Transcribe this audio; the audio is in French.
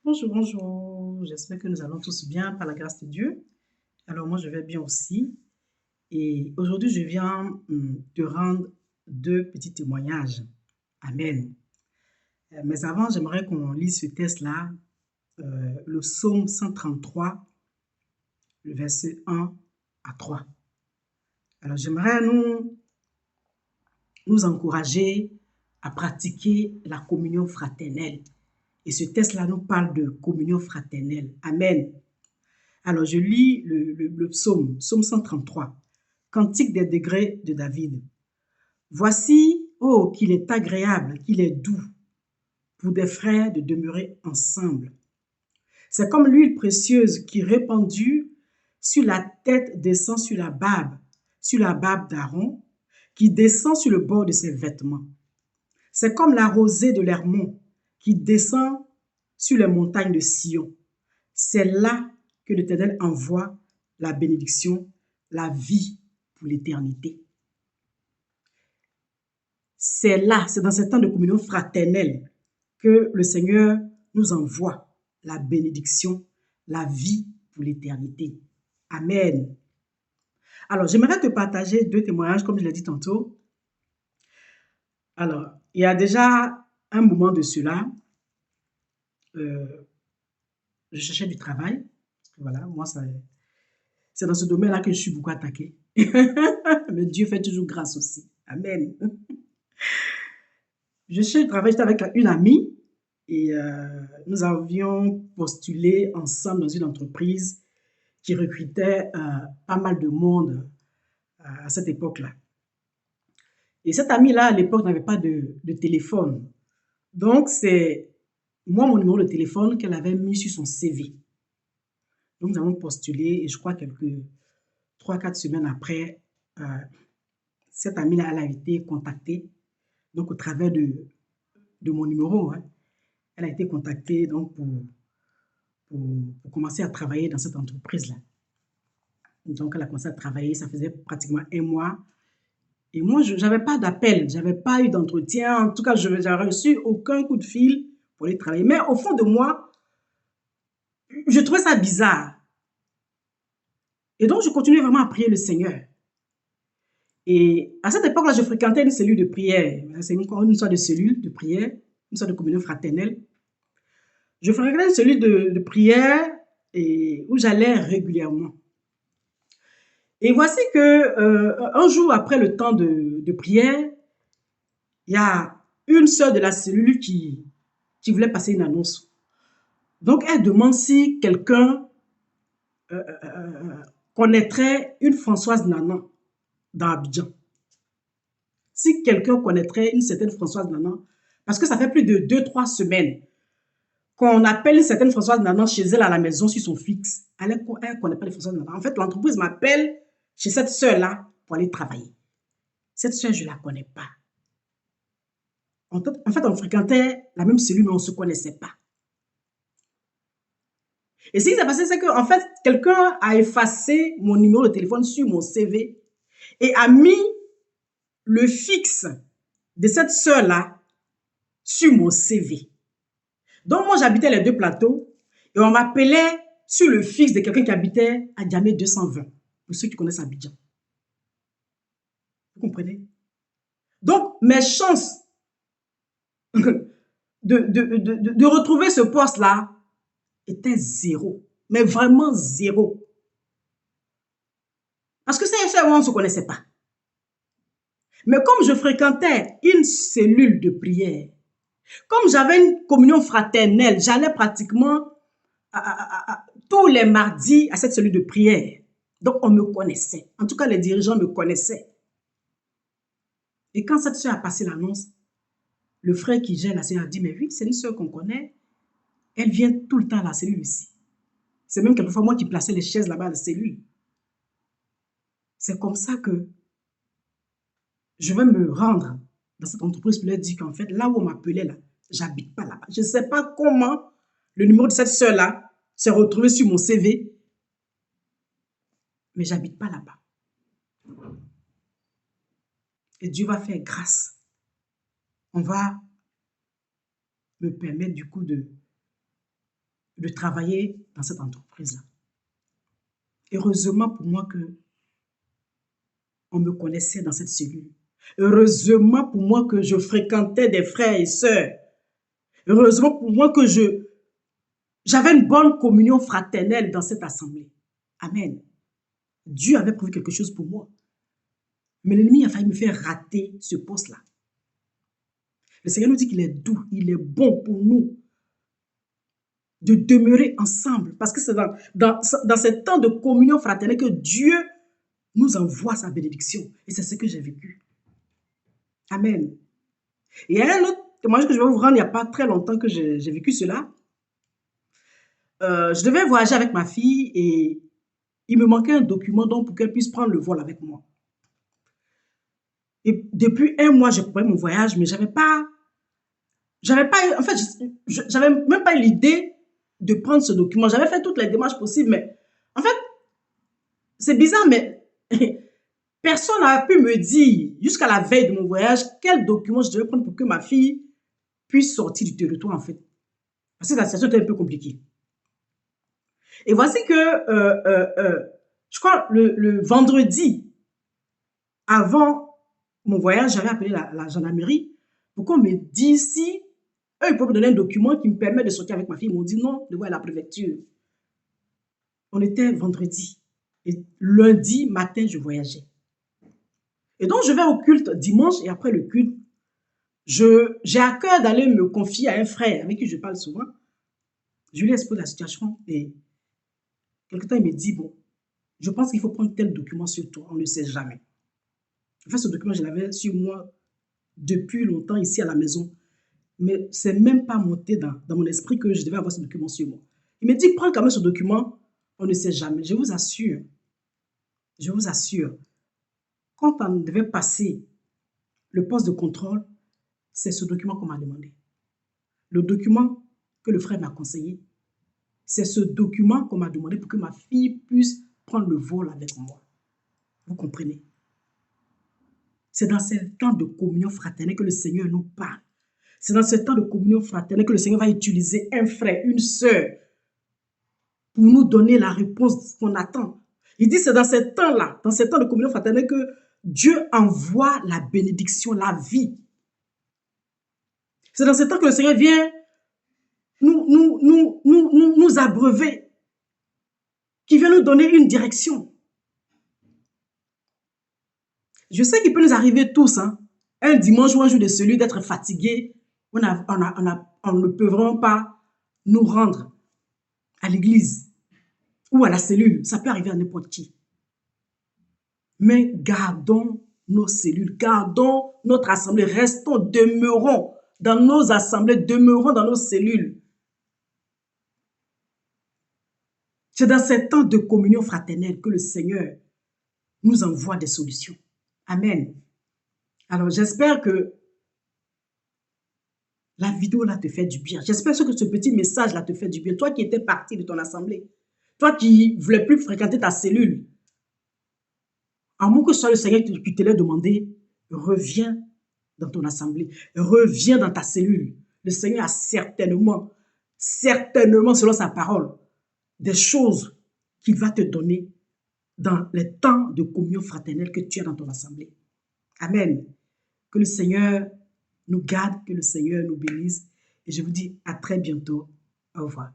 Bonjour, bonjour. J'espère que nous allons tous bien par la grâce de Dieu. Alors moi, je vais bien aussi. Et aujourd'hui, je viens te rendre deux petits témoignages. Amen. Mais avant, j'aimerais qu'on lise ce texte-là, le psaume 133, le verset 1 à 3. Alors j'aimerais nous encourager à pratiquer la communion fraternelle. Et ce texte-là nous parle de communion fraternelle. Amen. Alors, je lis le psaume, psaume 133, Cantique des degrés de David. Voici, oh, qu'il est agréable, qu'il est doux pour des frères de demeurer ensemble. C'est comme l'huile précieuse qui, répandue sur la tête, descend sur la barbe d'Aaron, qui descend sur le bord de ses vêtements. C'est comme la rosée de l'Hermon qui descend sur les montagnes de Sion. C'est là que l'Éternel envoie la bénédiction, la vie pour l'éternité. C'est là, c'est dans ce temps de communion fraternelle que le Seigneur nous envoie la bénédiction, la vie pour l'éternité. Amen. Alors, j'aimerais te partager deux témoignages, comme je l'ai dit tantôt. Alors, il y a déjà un moment de cela, je cherchais du travail. Voilà, moi, c'est dans ce domaine-là que je suis beaucoup attaquée. Mais Dieu fait toujours grâce aussi. Amen. Je cherchais du travail, j'étais avec une amie et nous avions postulé ensemble dans une entreprise qui recrutait pas mal de monde à cette époque-là. Et cette amie-là, à l'époque, n'avait pas de téléphone. Donc, c'est moi, mon numéro de téléphone qu'elle avait mis sur son CV. Donc, nous avons postulé et je crois quelques 3-4 semaines après, euh, cette amie-là, elle a été contactée, donc au travers de mon numéro. Hein. Elle a été contactée donc, pour commencer à travailler dans cette entreprise-là. Donc, elle a commencé à travailler, ça faisait pratiquement un mois. Et moi, je n'avais pas d'appel, je n'avais pas eu d'entretien. En tout cas, je n'avais reçu aucun coup de fil pour aller travailler. Mais au fond de moi, je trouvais ça bizarre. Et donc, je continuais vraiment à prier le Seigneur. Et à cette époque-là, je fréquentais une cellule de prière. C'est une sorte de cellule de prière, une sorte de communion fraternelle. Je fréquentais une cellule de prière où j'allais régulièrement. Et voici que un jour après le temps de prière, il y a une sœur de la cellule qui voulait passer une annonce. Donc, elle demande si quelqu'un connaîtrait une Françoise Nanan dans Abidjan. Si quelqu'un connaîtrait une certaine Françoise Nanan, parce que ça fait plus de 2-3 semaines qu'on appelle une certaine Françoise Nanan chez elle à la maison sur son fixe. Elle ne connaît pas les Françoise Nanan. En fait, l'entreprise m'appelle chez cette sœur-là pour aller travailler. Cette sœur, je ne la connais pas. En fait, on fréquentait la même cellule, mais on ne se connaissait pas. Et ce qui s'est passé, c'est que, en fait, quelqu'un a effacé mon numéro de téléphone sur mon CV et a mis le fixe de cette sœur-là sur mon CV. Donc, moi, j'habitais les deux plateaux et on m'appelait sur le fixe de quelqu'un qui habitait à Djamé 220, pour ceux qui connaissent Abidjan. Vous comprenez? Donc, mes chances de retrouver ce poste-là étaient zéro, mais vraiment zéro. Parce que c'est un on ne se connaissait pas. Mais comme je fréquentais une cellule de prière, comme j'avais une communion fraternelle, j'allais pratiquement tous les mardis à cette cellule de prière. Donc, on me connaissait. En tout cas, les dirigeants me connaissaient. Et quand cette soeur a passé l'annonce, le frère qui gère la cellule a dit, mais oui, c'est une soeur qu'on connaît. Elle vient tout le temps à la cellule ici. C'est même quelquefois moi qui plaçais les chaises là-bas à la cellule. C'est comme ça que je vais me rendre dans cette entreprise pour leur dire qu'en fait, là où on m'appelait, là, j'habite pas là-bas. Je ne sais pas comment le numéro de cette sœur-là s'est retrouvé sur mon CV, mais j'habite pas là-bas. Et Dieu va faire grâce. On va me permettre du coup de travailler dans cette entreprise-là. Heureusement pour moi que on me connaissait dans cette cellule. Heureusement pour moi que je fréquentais des frères et sœurs. Heureusement pour moi que j'avais une bonne communion fraternelle dans cette assemblée. Amen. Dieu avait prévu quelque chose pour moi. Mais l'ennemi a failli me faire rater ce poste-là. Le Seigneur nous dit qu'il est doux, il est bon pour nous de demeurer ensemble. Parce que c'est dans ce temps de communion fraternelle que Dieu nous envoie sa bénédiction. Et c'est ce que j'ai vécu. Amen. Et il y a un autre témoignage que je vais vous rendre il n'y a pas très longtemps que j'ai vécu cela. Je devais voyager avec ma fille et il me manquait un document donc pour qu'elle puisse prendre le vol avec moi. Et depuis un mois, j'ai préparé mon voyage, mais j'avais pas, en fait, j'avais même pas eu l'idée de prendre ce document. J'avais fait toutes les démarches possibles, mais en fait, c'est bizarre, mais personne n'a pu me dire, jusqu'à la veille de mon voyage, quel document je devais prendre pour que ma fille puisse sortir du territoire, en fait. Parce que la situation était un peu compliquée. Et voici que, je crois, le vendredi, avant mon voyage, j'avais appelé la gendarmerie pour qu'on me dise si eux, ils peuvent me donner un document qui me permet de sortir avec ma fille. Ils m'ont dit non, de voir la préfecture. On était vendredi. Et lundi matin, je voyageais. Et donc, je vais au culte dimanche et après le culte, j'ai à cœur d'aller me confier à un frère avec qui je parle souvent. Je lui explique la situation et quelque temps, il me dit, bon, je pense qu'il faut prendre tel document sur toi, on ne sait jamais. En fait, ce document, je l'avais sur moi depuis longtemps ici à la maison. Mais c'est même pas monté dans mon esprit que je devais avoir ce document sur moi. Il me dit, prends quand même ce document, on ne sait jamais. Je vous assure, quand on devait passer le poste de contrôle, c'est ce document qu'on m'a demandé. Le document que le frère m'a conseillé, c'est ce document qu'on m'a demandé pour que ma fille puisse prendre le vol avec moi. Vous comprenez? C'est dans ce temps de communion fraternelle que le Seigneur nous parle. C'est dans ce temps de communion fraternelle que le Seigneur va utiliser un frère, une sœur, pour nous donner la réponse qu'on attend. Il dit c'est dans ce temps-là, dans ce temps de communion fraternelle que Dieu envoie la bénédiction, la vie. C'est dans ce temps que le Seigneur vient nous abreuver, qui vient nous donner une direction. Je sais qu'il peut nous arriver tous, hein, un dimanche ou un jour de celui d'être fatigué, on ne peut vraiment pas nous rendre à l'église ou à la cellule. Ça peut arriver à n'importe qui. Mais gardons nos cellules, gardons notre assemblée, restons, demeurons dans nos assemblées, demeurons dans nos cellules. C'est dans ces temps de communion fraternelle que le Seigneur nous envoie des solutions. Amen. Alors, j'espère que la vidéo là te fait du bien. J'espère que ce petit message là te fait du bien. Toi qui étais parti de ton assemblée, toi qui ne voulais plus fréquenter ta cellule, à moins que ce soit le Seigneur qui te l'ait demandé, reviens dans ton assemblée, reviens dans ta cellule. Le Seigneur a certainement, selon sa parole, des choses qu'il va te donner dans les temps de communion fraternelle que tu as dans ton assemblée. Amen. Que le Seigneur nous garde, que le Seigneur nous bénisse. Et je vous dis à très bientôt. Au revoir.